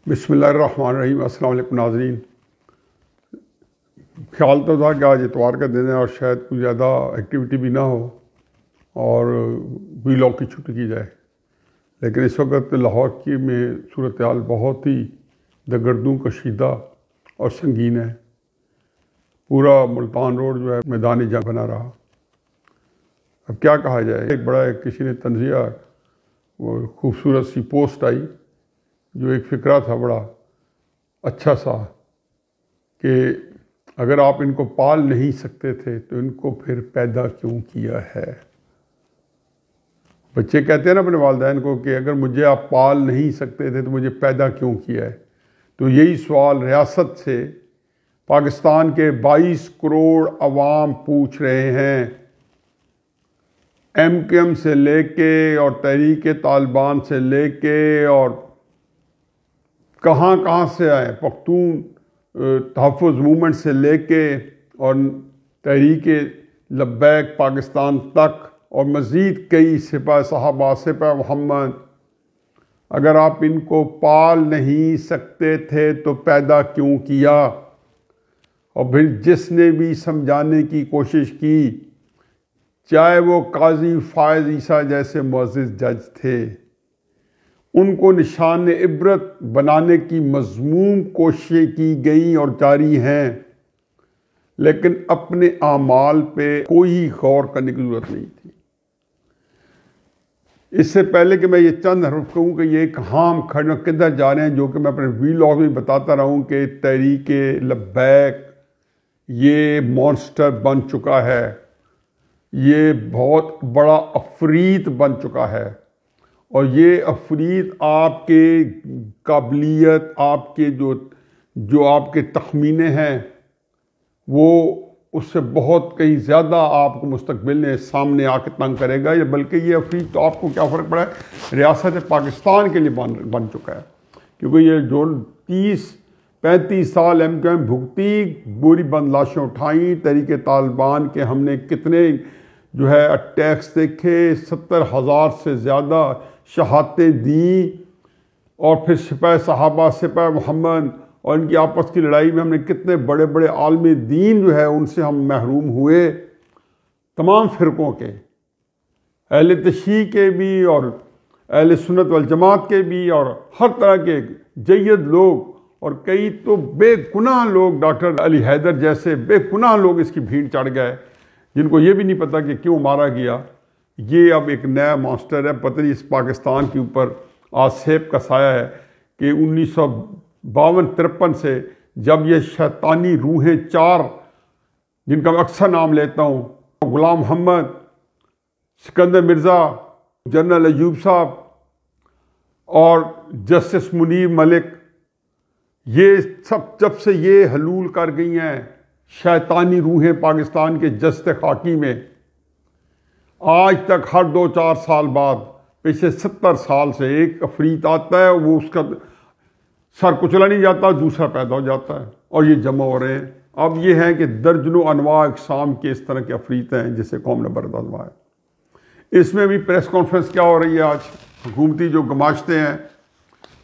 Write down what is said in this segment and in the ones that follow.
बिस्मिल्लाहिर्रहमानिर्रहीम। अस्सलाम वालेकुम नाज़रीन। ख्याल तो था कि आज इतवार का दिन है और शायद कुछ ज़्यादा एक्टिविटी भी ना हो और वीलॉग की छुट्टी की जाए, लेकिन इस वक्त लाहौर की में सूरत हाल बहुत ही दगर्दू कशीदा और संगीन है। पूरा मुल्तान रोड जो है मैदान जंग बना रहा। अब क्या कहा जाए, एक किसी ने तंजिया वो खूबसूरत सी पोस्ट आई जो एक फ़िक्रा था बड़ा अच्छा सा कि अगर आप इनको पाल नहीं सकते थे तो इनको फिर पैदा क्यों किया है। बच्चे कहते हैं ना अपने वालिदैन को कि अगर मुझे आप पाल नहीं सकते थे तो मुझे पैदा क्यों किया है। तो यही सवाल रियासत से पाकिस्तान के 22 करोड़ अवाम पूछ रहे हैं। MKM से लेके और तहरीक तालिबान से लेके और कहाँ से आए, पख्तून तहफ़्फ़ुज़ मूवमेंट से लेके और तहरीक लब्बैक पाकिस्तान तक और मज़ीद कई सिपा साहबा सिपा मोहम्मद, अगर आप इनको पाल नहीं सकते थे तो पैदा क्यों किया। और फिर जिसने भी समझाने की कोशिश की, चाहे वो काजी फ़ायज़ ईसा जैसे मुअज़्ज़िज़ जज थे, उनको निशान इबरत बनाने की मज़मूम कोशिशें की गई और जारी हैं, लेकिन अपने आमाल पे कोई गौर करने की ज़रूरत नहीं थी। इससे पहले कि मैं ये चंद हर्फ कहूँ कि ये कहाँ हम खड़े किधर जा रहे हैं, जो कि मैं अपने वीलॉग में बताता रहा हूँ कि तहरीक लब्बैक ये मॉन्स्टर बन चुका है, ये बहुत बड़ा अफरीत बन चुका है। और ये अफरीत आपके काबिलियत, आपके जो आपके तखमीने हैं वो उससे बहुत कहीं ज़्यादा आपको मुस्तकबिल में सामने आके तंग करेगा। या बल्कि ये अफरीत तो आपको क्या फ़र्क पड़ा है, रियासत पाकिस्तान के लिए बन चुका है। क्योंकि ये जो 30-35 साल MKM भुगती, बुरी बंद लाशें उठाई, तहरीक तालिबान के हमने कितने जो है अटैक्स देखे, 70,000 से ज़्यादा शहादतें दी, और फिर सिपाह साहबा सिपाह मोहम्मद और इनकी आपस की लड़ाई में हमने कितने बड़े बड़े आलमी दीन जो है उनसे हम महरूम हुए। तमाम फ़िरक़ों के, अहले तशय्युअ के भी और अहले सुन्नत वल जमात के भी और हर तरह के जय्यद लोग और कई तो बेगुनाह लोग, डॉक्टर अली हैदर जैसे बेगुनाह लोग इसकी भीड़ चढ़ गए, जिनको ये भी नहीं पता कि क्यों मारा गया। ये अब एक नया मॉन्स्टर है। पता नहीं इस पाकिस्तान के ऊपर आज सेब का साया है कि 1952-53 से जब ये शैतानी रूहें चार, जिनका मैं अक्सर नाम लेता हूँ, गुलाम मोहम्मद, सिकंदर मिर्ज़ा, जनरल अयूब साहब और जस्टिस मुनीर मलिक, ये सब जब से ये हलूल कर गई हैं शैतानी रूहें पाकिस्तान के जस्ते खाकी में, आज तक हर 2-4 साल बाद पिछले 70 साल से एक अफरीत आता है, वो उसका सर कुचला नहीं जाता, दूसरा पैदा हो जाता है और ये जमा हो रहे हैं। अब ये है कि दर्जनों अनवा इकसाम के इस तरह के अफरीत हैं जिसे कौम ने बर्दाश्त है। इसमें भी प्रेस कॉन्फ्रेंस क्या हो रही है आज, हुकूमती जो गमाशते हैं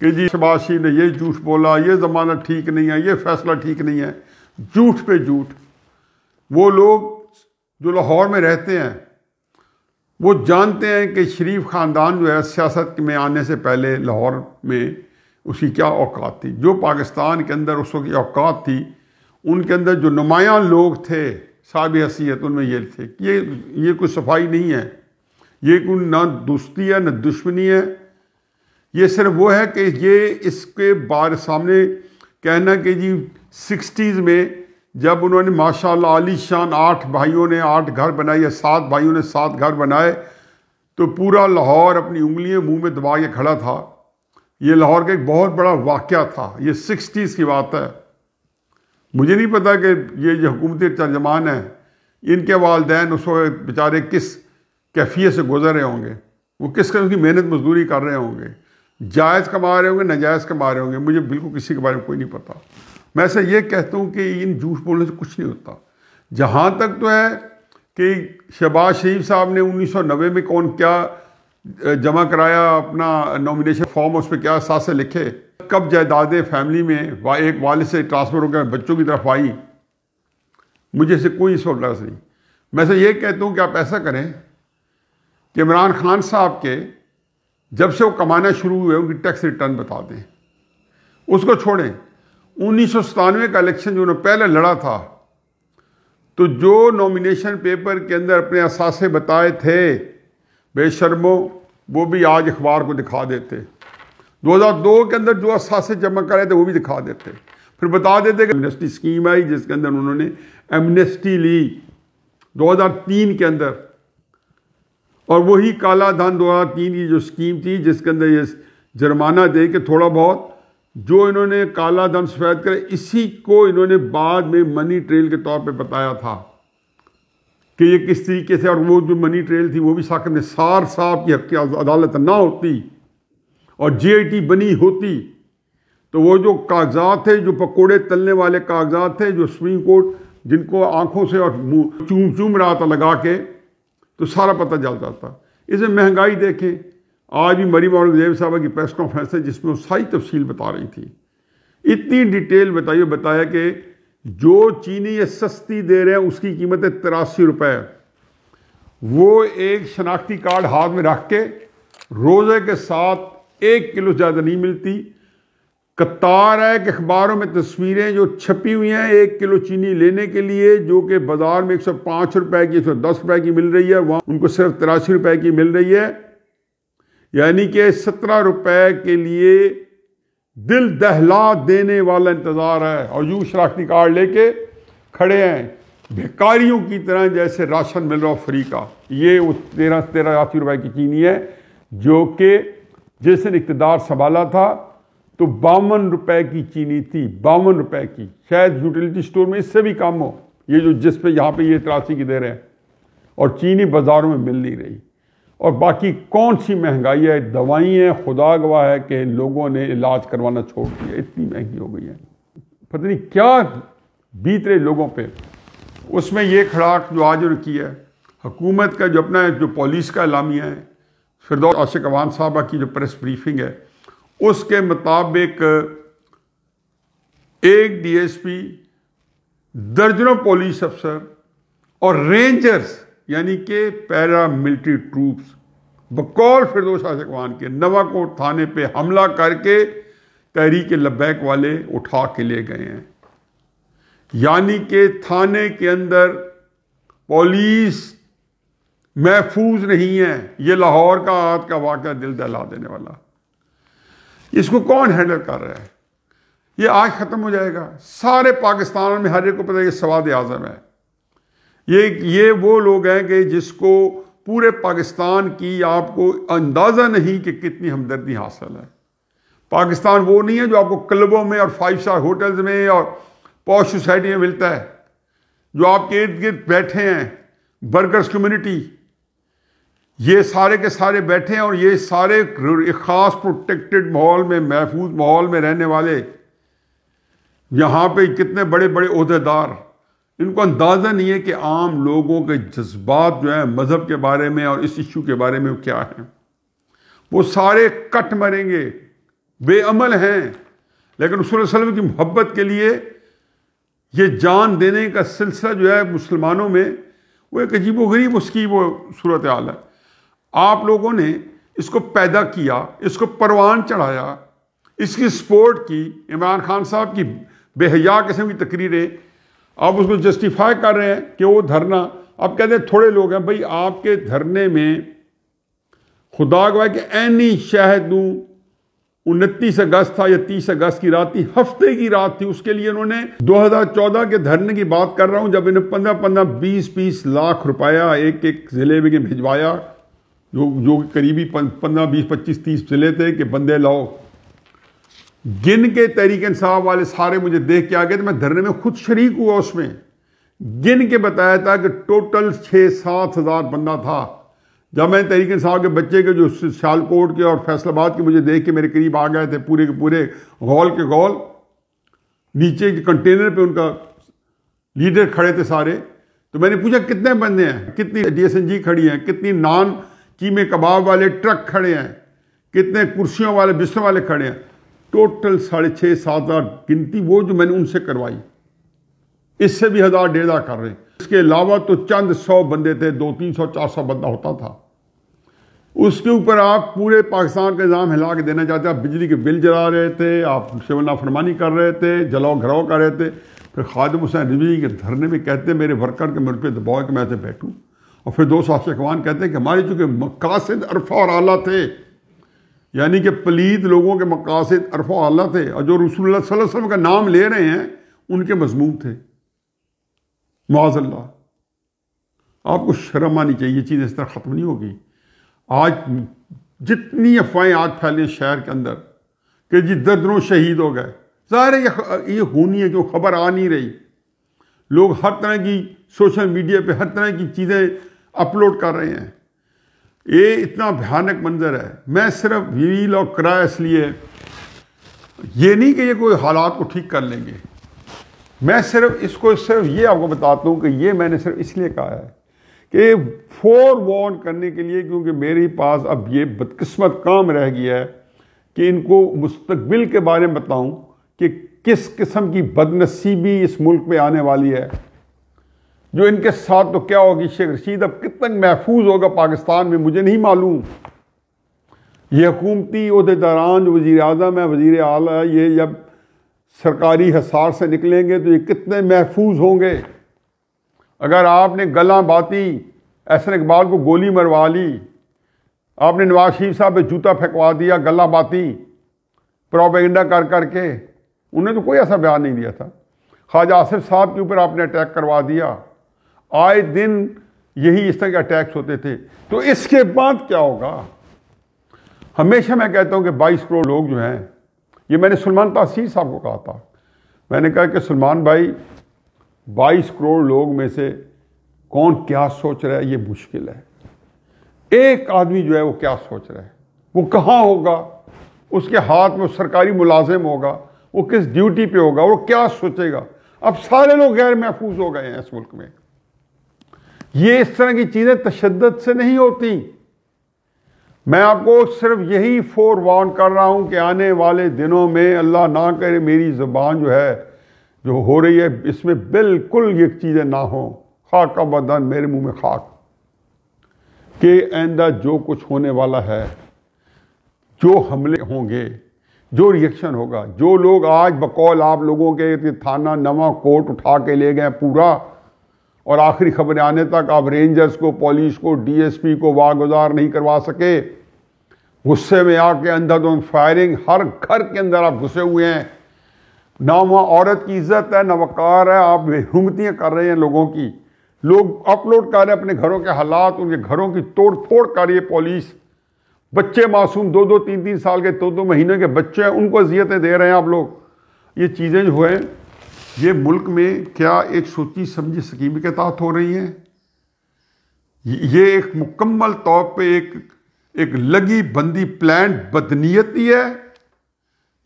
कि जी शहबाज शरीफ ने ये झूठ बोला, ये ज़माना ठीक नहीं है, ये फैसला ठीक नहीं है, झूठ पे झूठ। वो लोग जो लाहौर में रहते हैं वो जानते हैं कि शरीफ ख़ानदान जो है सियासत में आने से पहले लाहौर में उसकी क्या औकात थी। जो पाकिस्तान के अंदर उस वक्त की औकात थी, उनके अंदर जो नुमायां लोग थे साहब हैसियत, उनमें ये थे कि ये कोई सफाई नहीं है, ये कोई ना दोस्ती है ना दुश्मनी है, ये सिर्फ वो है कि ये इसके बारे सामने कहना कि जी 60s में जब उन्होंने माशाअल्लाह आलीशान 8 भाइयों ने 8 घर बनाए या 7 भाइयों ने 7 घर बनाए, तो पूरा लाहौर अपनी उंगलियां मुंह में दबा के खड़ा था। ये लाहौर का एक बहुत बड़ा वाक़या था। ये 60s की बात है। मुझे नहीं पता कि ये जो हुकूमती तर्जमान है, इनके वालिदैन उस वक्त बेचारे किस कैफियत से गुजर रहे होंगे, वो किस किस्म की मेहनत मजदूरी कर रहे होंगे, जायज़ कमा रहे होंगे, नाजायज़ कमा रहे होंगे, मुझे बिल्कुल किसी के बारे में कोई नहीं पता। मैं ऐसा ये कहता हूँ कि इन झूठ बोलने से कुछ नहीं होता। जहाँ तक तो है कि शहबाज शरीफ साहब ने 1990 में कौन क्या जमा कराया अपना नॉमिनेशन फॉर्म, उस पर क्या सासे लिखे, कब जायदादें फैमिली में एक वालिद से ट्रांसफ़र होकर बच्चों की तरफ आई, मुझे से कोई इस वक्त लफ्ज़ नहीं। मैं से ये कहता हूँ कि आप ऐसा करें कि इमरान खान साहब के जब से वो कमाना शुरू हुए उनकी टैक्स रिटर्न बता दें, उसको छोड़ें। 1997 का इलेक्शन जो उन्होंने पहले लड़ा था, तो जो नॉमिनेशन पेपर के अंदर अपने असासे बताए थे बेशर्मो, वो भी आज अखबार को दिखा देते। 2002 के अंदर जो असासे जमा करे थे वो भी दिखा देते, फिर बता देते कि एमनेस्टी स्कीम आई जिसके अंदर उन्होंने एमनेस्टी ली 2003 के अंदर, और वही काला धन 2003 की जो स्कीम थी जिसके अंदर ये जुर्माना दे के थोड़ा बहुत जो इन्होंने काला धन सफेद करे, इसी को इन्होंने बाद में मनी ट्रेल के तौर पे बताया था कि ये किस तरीके से, और वो जो मनी ट्रेल थी वो भी साकिब निसार साहब की हक की अदालत ना होती और जीआईटी बनी होती तो वो जो कागजात थे, जो पकोड़े तलने वाले कागजात थे, जो सुप्रीम कोर्ट जिनको आंखों से और चूम चूम रहा था लगा के, तो सारा पता चल जाता। इसमें महंगाई देखें, आज भी मरीम औरंगजेब साहब की प्रेस कॉन्फ्रेंस है जिसमें वो सारी तफसील बता रही थी, इतनी डिटेल बताया कि जो चीनी ये सस्ती दे रहे हैं उसकी कीमत है 83 रुपये। वो एक शनाख्ती कार्ड हाथ में रख के रोज़े के साथ 1 किलो ज़्यादा नहीं मिलती। कतार है कि अखबारों में तस्वीरें जो छपी हुई हैं 1 किलो चीनी लेने के लिए, जो कि बाजार में 105 रुपए की 110 रुपए की मिल रही है, वहाँ उनको सिर्फ 83 रुपए की मिल रही है। यानी कि 17 रुपए के लिए दिल दहला देने वाला इंतजार है, और यूं शनाख्ती कार्ड लेके खड़े हैं भिखारियों की तरह, जैसे राशन मिल रहा फ्री का। ये 13-80 रुपए की चीनी है जो कि जिस दिन इक़्तिदार संभाला था तो 52 रुपए की चीनी थी, 52 रुपए की। शायद यूटिलिटी स्टोर में इससे भी कम हो, ये जो जिस पे यहाँ पे ये 83 की दे रहे हैं, और चीनी बाजारों में मिल नहीं रही। और बाकी कौन सी महंगाई है, दवाइयाँ खुदा गवाह है कि लोगों ने इलाज करवाना छोड़ दिया, इतनी महंगी हो गई है, पता नहीं क्या बीत रहे लोगों पे। उसमें ये खड़ाक जो आज उन्होंने की है हुकूमत का, जो अपना जो पुलिस का एलामिया है, फिरदौस आशिक अवान साहबा की जो प्रेस ब्रीफिंग है, उसके मुताबिक एक डीएसपी, दर्जनों पुलिस अफसर और रेंजर्स यानी कि पैरा मिलिट्री ट्रूप्स बकौल फिरदौस आशिक अवान के नवाकोट थाने पे हमला करके तहरीक लब्बैक वाले उठा के ले गए हैं। यानी कि थाने के अंदर पुलिस महफूज नहीं है। ये लाहौर का आज का वाक़या दिल दहला देने वाला, इसको कौन हैंडल कर रहा है? ये आज ख़त्म हो जाएगा। सारे पाकिस्तान में हर एक को पता है कि सवाद आज़म है। ये वो लोग हैं कि जिसको पूरे पाकिस्तान की आपको अंदाज़ा नहीं कि कितनी हमदर्दी हासिल है। पाकिस्तान वो नहीं है जो आपको क्लबों में और 5 स्टार होटल्स में और पॉश सोसाइटी में मिलता है, जो आपके इर्द गिर्द बैठे हैं बर्गर्स कम्युनिटी, ये सारे के सारे बैठे हैं और ये सारे एक ख़ास प्रोटेक्टेड माहौल में, महफूज माहौल में रहने वाले, यहाँ पे कितने बड़े बड़े ओहदेदार, इनको अंदाज़ा नहीं है कि आम लोगों के जज्बात जो हैं मज़हब के बारे में और इस इशू के बारे में क्या हैं। वो सारे कट मरेंगे, बेअमल हैं, लेकिन रसूल सल्लल्लाहु अलैहि वसल्लम की मोहब्बत के लिए ये जान देने का सिलसिला जो है मुसलमानों में, वो एक अजीबोगरीब उसकी वो सूरत हाल है। आप लोगों ने इसको पैदा किया, इसको परवान चढ़ाया, इसकी सपोर्ट की, इमरान खान साहब की बेहया किस्म की तकरीरें, आप उसको जस्टिफाई कर रहे हैं कि वो धरना, आप कहते हैं थोड़े लोग हैं। भाई आपके धरने में खुदा गवाह कि ऐनी शहद दूँ 29 अगस्त था या 30 अगस्त की रात थी, हफ्ते की रात थी, उसके लिए उन्होंने 2014 के धरने की बात कर रहा हूं, जब इन्हें 15-15, 20-20 लाख रुपया एक एक जिले में भिजवाया, जो करीबी 15, 20, 25, 30 जिले थे कि बंदे लाओ। गिन के तहरीक इंसाफ वाले सारे मुझे देख के आ गए, तो मैं धरने में खुद शरीक हुआ, उसमें गिन के बताया था कि टोटल 6-7 हज़ार बंदा था। जब मैं तहरीक इंसाफ के बच्चे के जो सियालकोट के और फैसलाबाद के मुझे देख के मेरे करीब आ गए थे, पूरे के पूरे गौल के गौल, नीचे के कंटेनर पे उनका लीडर खड़े थे सारे, तो मैंने पूछा कितने बंदे हैं, कितनी DSNG खड़ी हैं, कितनी नान कीमे कबाब वाले ट्रक खड़े हैं, कितने कुर्सियों वाले बिस्तरों वाले खड़े हैं। टोटल 6,500-7,000 गिनती वो जो मैंने उनसे करवाई, इससे भी 1,000-1,500 कर रहे हैं। इसके अलावा तो चंद 100 बंदे थे, 200-300-400 बंदा होता था। उसके ऊपर आप पूरे पाकिस्तान का निज़ाम हिला के देना चाहते, आप बिजली के बिल जला रहे थे, आप सेवन नाफरमानी कर रहे थे, जलाओ घराव कर रहे थे। फिर खादिम हुसैन रिजवी के धरने में कहते मेरे वर्कर के मेरे पे दबाव है कि मैं ऐसे बैठूँ, और फिर 2 साहब इखवान कहते हैं कि हमारे चूँकि मकासद अरफा और आला थे, यानी कि पलीद लोगों के मकासद अरफा और आला थे, और जो रसूलुल्लाह सल्लल्लाहु अलैहि वसल्लम का नाम ले रहे हैं उनके मजमूम थे। माज़अल्लाह, आपको शर्म आनी चाहिए। ये चीज़ इस तरह ख़त्म नहीं होगी। आज जितनी अफवाहें आज फैली शहर के अंदर कि जी दर्जनों शहीद हो गए, ज़ाहिर है ये होनी है, जो खबर आ नहीं रही। लोग हर तरह की सोशल मीडिया पे हर तरह की चीज़ें अपलोड कर रहे हैं। ये इतना भयानक मंजर है। मैं सिर्फ वील और किराया इसलिए, ये नहीं कि ये कोई हालात को ठीक कर लेंगे, मैं सिर्फ ये आपको बताता हूँ कि ये मैंने सिर्फ इसलिए कहा है कि फोर वार्न करने के लिए, क्योंकि मेरे पास अब ये बदकिस्मत काम रह गया है कि इनको मुस्तकबिल के बारे में बताऊं कि किस किस्म की बदनसीबी इस मुल्क में आने वाली है। जो इनके साथ तो क्या होगी, शेख रशीद अब कितना महफूज होगा पाकिस्तान में मुझे नहीं मालूम। ये हुकूमती ओहदेदारान जो वज़ीर आज़म है, वज़ीर आला है, ये जब सरकारी हिसार से निकलेंगे तो ये कितने महफूज होंगे। अगर आपने गला बाती एहसन इकबाल को गोली मरवा ली, आपने नवाज शरीफ साहब पे जूता फेंकवा दिया गला बाती प्रोपेगेंडा कर करके, उन्हें तो कोई ऐसा बयान नहीं दिया था। ख्वाजा आसिफ साहब के ऊपर आपने अटैक करवा दिया, आए दिन यही इस तरह के अटैक्स होते थे। तो इसके बाद क्या होगा? हमेशा मैं कहता हूं कि 22 करोड़ लोग जो हैं, ये मैंने सलमान तासीर साहब को कहा था, मैंने कहा कि सलमान भाई 22 करोड़ लोग में से कौन क्या सोच रहा है ये मुश्किल है। एक आदमी जो है वो क्या सोच रहा है, वो कहाँ होगा, उसके हाथ में सरकारी मुलाजिम होगा, वो किस ड्यूटी पे होगा, वो क्या सोचेगा। अब सारे लोग गैर महफूज हो गए हैं इस मुल्क में। ये इस तरह की चीजें तशद्दुद से नहीं होती। मैं आपको सिर्फ यही फोरवार्न कर रहा हूं कि आने वाले दिनों में अल्लाह ना करे मेरी जुबान जो है जो हो रही है इसमें बिल्कुल ये चीजें ना हो। खाक का बदन मेरे मुंह में खाक के आइंदा जो कुछ होने वाला है, जो हमले होंगे, जो रिएक्शन होगा, जो लोग आज बकौल आप लोगों के थाना नवा कोर्ट उठा के ले गए पूरा, और आखिरी खबरें आने तक आप रेंजर्स को, पुलिस को, डीएसपी को वागुजार नहीं करवा सके, गुस्से में आके अंधाधुंध फायरिंग, हर घर के अंदर आप घुसे हुए हैं। ना वहाँ औरत की इज्जत है ना वकार है, आप बेहुमतियाँ कर रहे हैं लोगों की। लोग अपलोड कर रहे हैं अपने घरों के हालात, उनके घरों की तोड़ फोड़ कर रही है पुलिस। बच्चे मासूम 2-2, 3-3 साल के 2-2 महीने के बच्चे हैं, उनको अजियतें दे रहे हैं आप लोग। ये चीज़ें जो है ये मुल्क में क्या एक सोची समझी स्कीम के तहत हो रही हैं? ये एक मुकम्मल तौर पे एक लगी बंदी प्लान बदनीयती है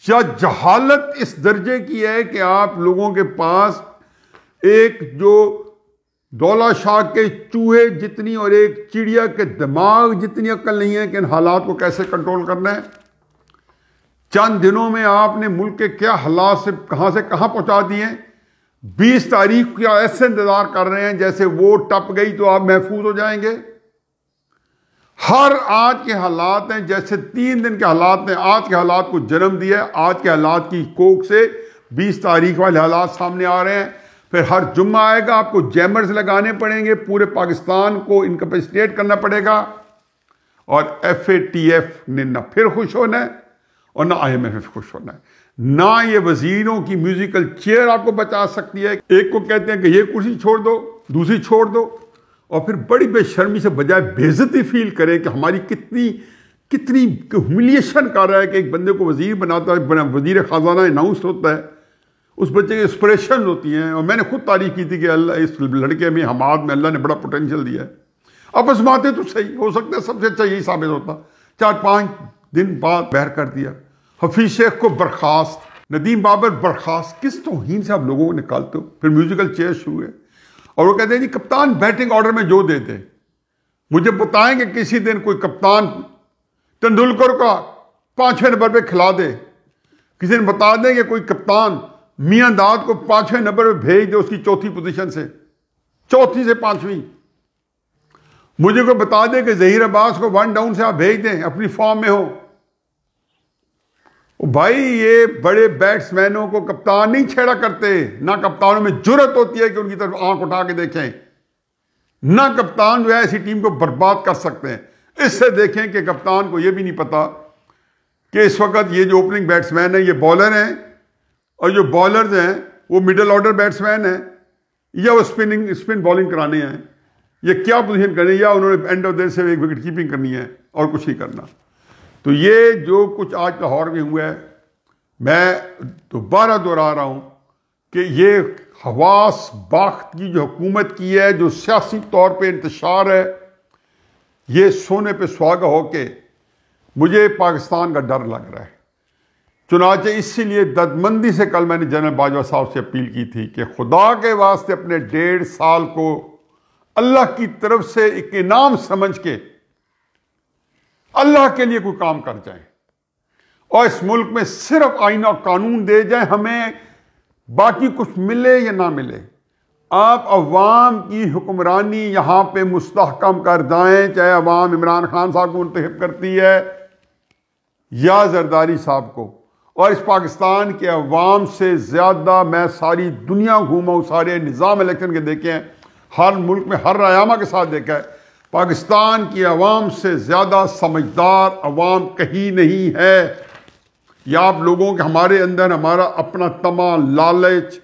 या जहालत इस दर्जे की है कि आप लोगों के पास एक जो दौला शाह के चूहे जितनी और एक चिड़िया के दिमाग जितनी अक्ल नहीं है कि इन हालात को कैसे कंट्रोल करना है। चंद दिनों में आपने मुल्क के क्या हालात से कहां पहुंचा दिए। 20 तारीख का ऐसे इंतजार कर रहे हैं जैसे वो टप गई तो आप महफूज हो जाएंगे। हर आज के हालात हैं जैसे 3 दिन के हालात ने आज के हालात को जन्म दिया। आज के हालात की कोख से 20 तारीख वाले हालात सामने आ रहे हैं। फिर हर जुम्मा आएगा, आपको जैमर्स लगाने पड़ेंगे, पूरे पाकिस्तान को इनकैपेसिटेट करना पड़ेगा। और FATF ने ना फिर खुश होना है और ना IMF खुश होना है। ना ये वजीरों की म्यूजिकल चेयर आपको बचा सकती है। एक को कहते हैं कि ये कुर्सी छोड़ दो, दूसरी छोड़ दो, और फिर बड़ी बेशर्मी से बजाय बेइज्जती फील करें कि हमारी कितनी ह्यूमिलिएशन कर रहा है कि एक बंदे को वजीर बनाता है, वजीर खजाना अनाउंस होता है, उस बच्चे की इंस्पिरेशन होती हैं। और मैंने खुद तारीफ की थी कि अल्लाह इस लड़के में, हमाद में अल्लाह ने बड़ा पोटेंशियल दिया है। अब आजमाते तो सही, हो सकता है सबसे अच्छा यही साबित होता। 4-5 दिन बाद बहर कर दिया। हफीज शेख को बर्खास्त, नदीम बाबर बर्खास्त। किस तौहीन से आप लोगों को निकालते हो। फिर म्यूजिकल चेयर शुरू है और वो कहते हैं जी कप्तान बैटिंग ऑर्डर में जो दे दे। मुझे बताएंगे किसी दिन कोई कप्तान तेंदुलकर का 5-6 नंबर पे खिला दे। किसी ने बता दें कि कोई कप्तान मियां दाद को 5वें नंबर पे भेज दे उसकी चौथी पोजीशन से, चौथी से 5वीं। मुझे कोई बता दे कि जहीर अब्बास को 1 डाउन से आप भेज दें, अपनी फॉर्म में हो। भाई ये बड़े बैट्समैनों को कप्तान नहीं छेड़ा करते, ना कप्तानों में जुर्रत होती है कि उनकी तरफ आंख उठा के देखें, ना कप्तान जो है ऐसी टीम को बर्बाद कर सकते हैं। इससे देखें कि कप्तान को यह भी नहीं पता कि इस वक्त ये जो ओपनिंग बैट्समैन है ये बॉलर हैं, और जो बॉलर्स हैं वो मिडिल ऑर्डर बैट्समैन हैं, या वो स्पिन बॉलिंग कराने हैं, ये क्या पोजीशन करनी है, या उन्होंने एंड ऑफ द डे से एक विकेट कीपिंग करनी है और कुछ नहीं करना। तो ये जो कुछ आज लाहौर में हुआ है, मैं दोबारा दोहरा रहा हूं कि ये हवास बाख्त की जो हुकूमत की है, जो सियासी तौर पे इंतशार है, ये सोने पे सुहागा होके मुझे पाकिस्तान का डर लग रहा है। चुनाचे इसीलिए ददमंदी से कल मैंने जनरल बाजवा साहब से अपील की थी कि खुदा के वास्ते अपने 1.5 साल को अल्लाह की तरफ से एक इनाम समझ के अल्लाह के लिए कोई काम कर जाए, और इस मुल्क में सिर्फ आईना कानून दे जाए, हमें बाकी कुछ मिले या ना मिले। आप अवाम की हुक्मरानी यहां पे मुस्तहकम कर जाएं, चाहे अवाम इमरान खान साहब को मुंतखब करती है या जरदारी साहब को। और इस पाकिस्तान के अवाम से ज्यादा मैं सारी दुनिया घूमा हूं, सारे निज़ाम इलेक्शन के देखे हैं, हर मुल्क में हर आयामा के साथ देखा है। पाकिस्तान की अवाम से ज्यादा समझदार अवाम कहीं नहीं है। या आप लोगों के हमारे अंदर हमारा अपना तमा, लालच,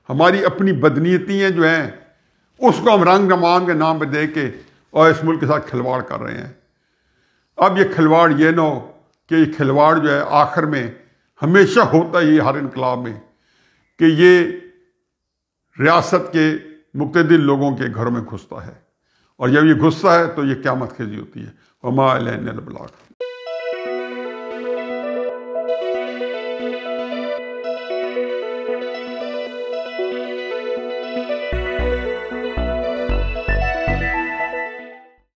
हमारी अपनी बदनीयतियाँ जो हैं उसको हम रंग रमान के नाम पे दे के और इस मुल्क के साथ खिलवाड़ कर रहे हैं। अब ये खिलवाड़ ये ना हो कि ये खिलवाड़ जो है आखिर में हमेशा होता ही हर इनकलाब में कि ये रियासत के मुक्तदिर लोगों के घरों में घुसता है, और जब ये घुसता है तो ये क़यामत खेजी होती है। वमा अलैना इल्लल बलाग।